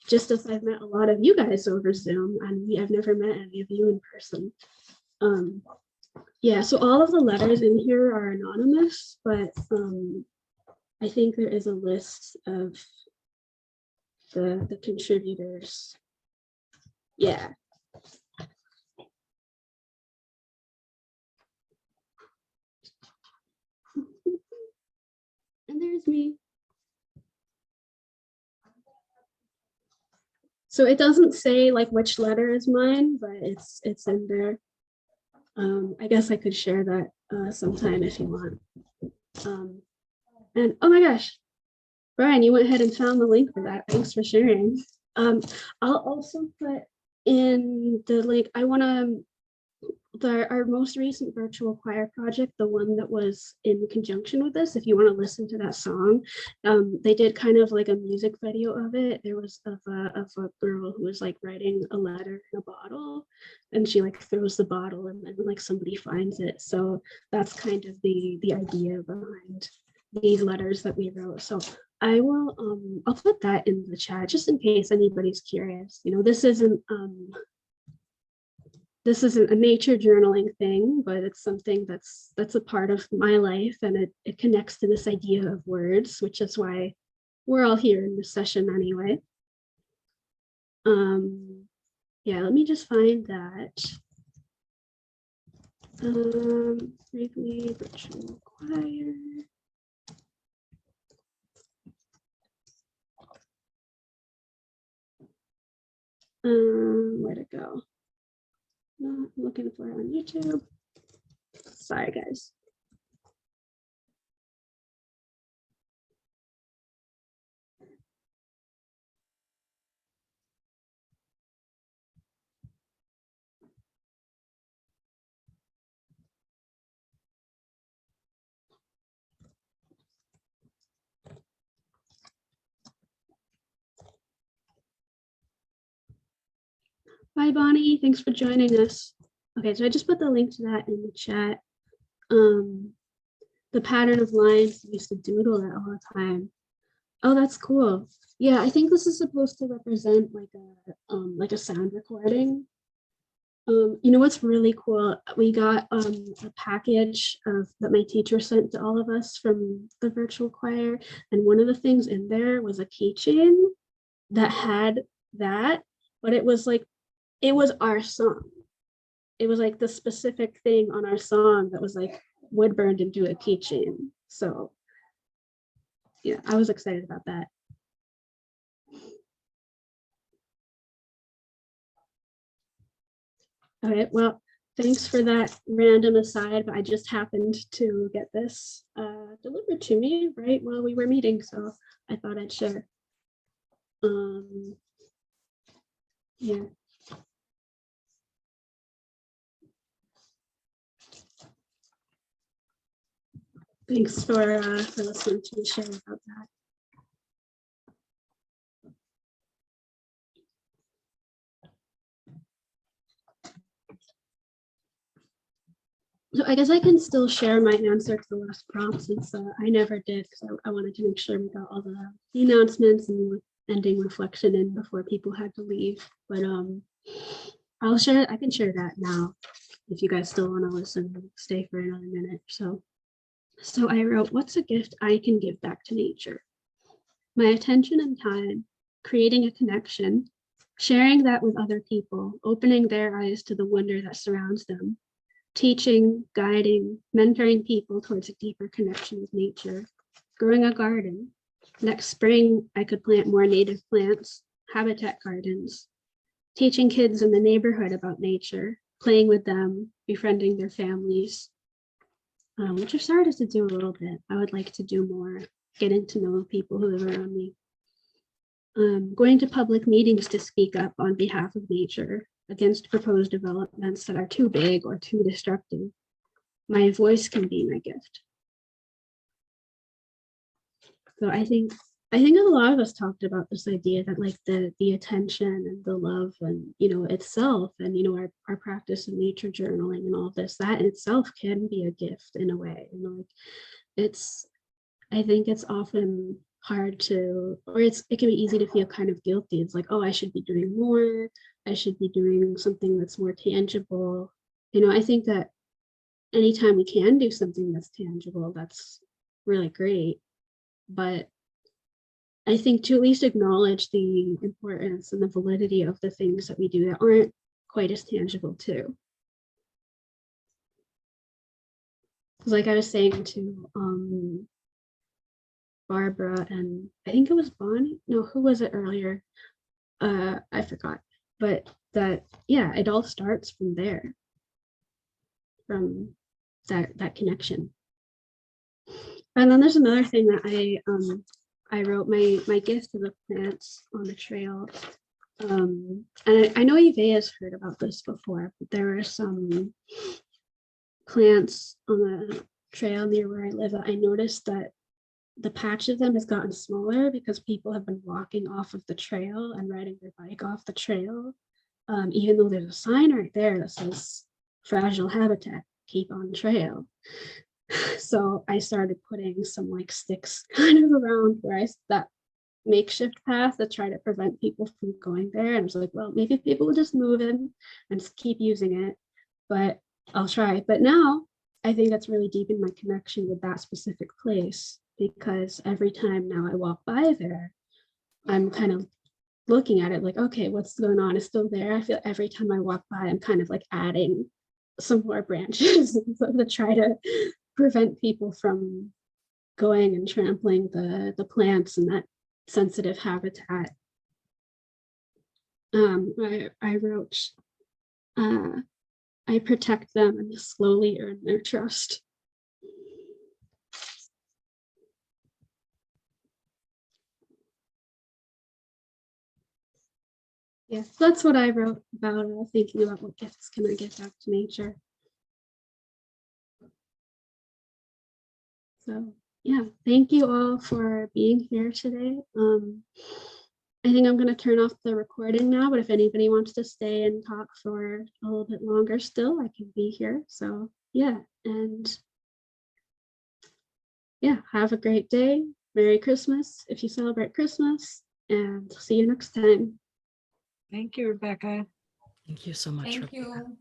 Just as I've met a lot of you guys over Zoom, and I've never met any of you in person. Yeah, so all of the letters in here are anonymous, but I think there is a list of the contributors. Yeah. And there's me. So it doesn't say like which letter is mine, but it's in there. I guess I could share that sometime if you want. And oh my gosh, Brian, you went ahead and found the link for that. Thanks for sharing. I'll also put in the link. I want to our most recent virtual choir project, the one that was in conjunction with this, if you want to listen to that song, they did kind of like a music video of it. There was of a girl who was like writing a letter in a bottle, and she like throws the bottle and then like somebody finds it. So that's kind of the idea behind these letters that we wrote. So I will I'll put that in the chat just in case anybody's curious. You know, this isn't a nature journaling thing, but it's something that's a part of my life, and it connects to this idea of words, which is why we're all here in this session anyway. Yeah, let me just find that. Briefly virtual choir. Where'd it go? Not looking for it on YouTube. Sorry, guys. Bye, Bonnie. Thanks for joining us. Okay, so I just put the link to that in the chat. The pattern of lines, I used to doodle that all the time. Oh, that's cool. Yeah, I think this is supposed to represent like a sound recording. You know what's really cool? We got a package that my teacher sent to all of us from the virtual choir, and one of the things in there was a keychain that had that, but it was our song. It was like the specific thing on our song that was like wood burned into a keychain. So yeah, I was excited about that. All right, well, thanks for that random aside, but I just happened to get this delivered to me right while we were meeting, so I thought I'd share. Yeah. Thanks for listening to me share about that. So I guess I can still share my answer to the last prompt, since I never did, because I wanted to make sure we got all the announcements and ending reflection in before people had to leave. But I'll share. I can share that now if you guys still want to listen and stay for another minute. So I wrote, what's a gift I can give back to nature? My attention and time, creating a connection, sharing that with other people, opening their eyes to the wonder that surrounds them, teaching, guiding, mentoring people towards a deeper connection with nature, growing a garden. Next spring, I could plant more native plants, habitat gardens, teaching kids in the neighborhood about nature, playing with them, befriending their families, which I've started to do a little bit. I would like to do more, getting to know people who live around me. Going to public meetings to speak up on behalf of nature against proposed developments that are too big or too destructive. My voice can be my gift. So I think a lot of us talked about this idea that like the attention and the love and, you know, itself, and, you know, our practice of nature journaling and all of this, that in itself can be a gift in a way. You know, like I think it's often hard to, or it can be easy to feel kind of guilty. It's like, oh, I should be doing more. I should be doing something that's more tangible. You know, I think that anytime we can do something that's tangible, that's really great. But I think to at least acknowledge the importance and the validity of the things that we do that aren't quite as tangible too. Because like I was saying to Barbara, and I think it was Bonnie, no, who was it earlier? I forgot, but that, yeah, it all starts from there, from that connection. And then there's another thing that I wrote, my gift to the plants on the trail. And I know Yvette has heard about this before, but there are some plants on the trail near where I live that I noticed that the patch of them has gotten smaller because people have been walking off of the trail and riding their bike off the trail. Even though there's a sign right there that says fragile habitat, keep on trail. So I started putting some like sticks kind of around where that makeshift path to try to prevent people from going there. And I was like, well, maybe people will just move in and just keep using it, but I'll try. But now I think that's really deepened my connection with that specific place, because every time now I walk by there, I'm kind of looking at it like, okay, what's going on? It's still there. I feel every time I walk by, I'm kind of like adding some more branches to try to prevent people from going and trampling the plants and that sensitive habitat. I wrote, I protect them and slowly earn their trust. Yeah, so that's what I wrote about thinking about what gifts can I give back to nature. So yeah, thank you all for being here today. I think I'm going to turn off the recording now, but if anybody wants to stay and talk for a little bit longer still, I can be here. So yeah, and yeah, have a great day. Merry Christmas if you celebrate Christmas, and see you next time. Thank you, Rebecca. Thank you so much. Thank Rebecca. you.